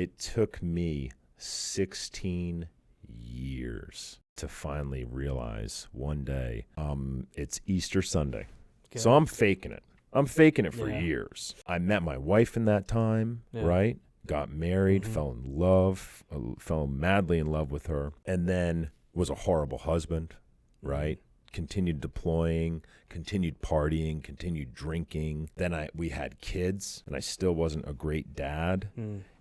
It took me 16 years to finally realize one day, it's Easter Sunday. Okay. So I'm faking it. I'm faking it for years. I met my wife in that time, right? Got married, fell in love, fell madly in love with her, and then was a horrible husband, right? Continued deploying, continued partying, continued drinking. Then we had kids, and I still wasn't a great dad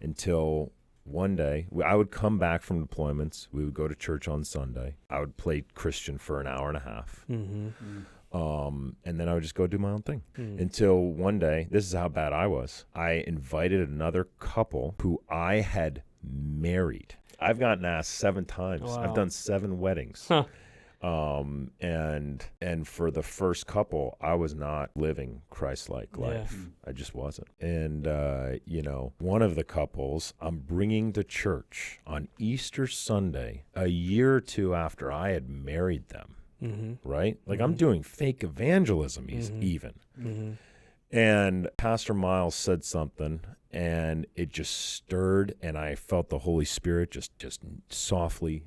until one day. I would come back from deployments. We would go to church on Sunday. I would play Christian for an hour and a half. And then I would just go do my own thing until one day, this is how bad I was. I invited another couple who I had married. I've gotten asked 7 times. Wow. I've done 7 weddings. Huh. And for the first couple, I was not living Christ-like life. I just wasn't. And, one of the couples I'm bringing to church on Easter Sunday, a year or 2 after I had married them. Right? Like I'm doing fake evangelism even. And Pastor Miles said something, and it just stirred, and I felt the Holy Spirit just softly,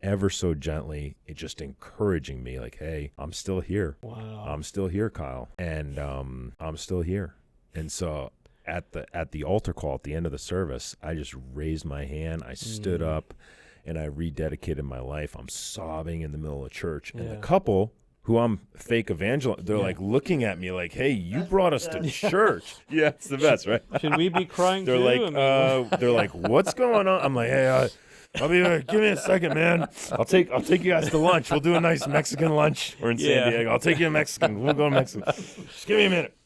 ever so gently, it just encouraging me like, hey, I'm still here. Wow. I'm still here, Kyle. And I'm still here. And so at the altar call at the end of the service, I just raised my hand. I stood up. And I rededicated my life. I'm sobbing in the middle of church. And the couple who I'm fake evangelist, they're like looking at me like, hey, you brought us to church. Yeah, it's the best, right? Should we be crying they're too? Like, they're like, what's going on? I'm like, hey, I'll be give me a second, man. I'll take you guys to lunch. We'll do a nice Mexican lunch. We're in San Diego. I'll take you to Mexican. We'll go to Mexican. Just give me a minute.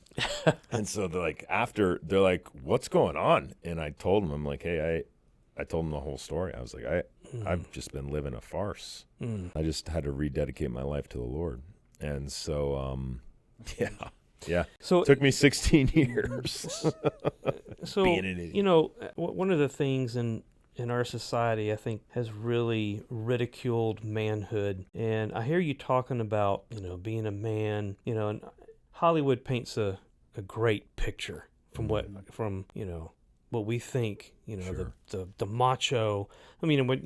And so they're like, what's going on? And I told them, I'm like, hey, I told them the whole story. I was like, I've just been living a farce. I just had to rededicate my life to the Lord. And so, So it took me 16 years. So, being an idiot. One of the things in our society, I think, has really ridiculed manhood. And I hear you talking about, being a man, and Hollywood paints a great picture from what we think, Sure. the macho. I mean, when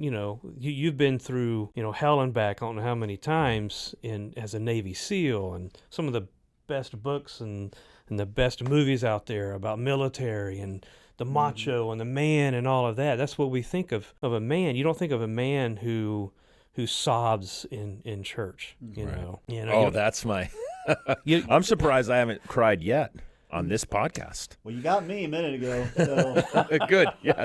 you've been through, hell and back, I don't know how many times as a Navy SEAL, and some of the best books and the best movies out there about military and the macho and the man and all of that. That's what we think of a man. You don't think of a man who sobs in church. That's my. I'm surprised I haven't cried yet on this podcast. Well, you got me a minute ago. So. Good. Yeah,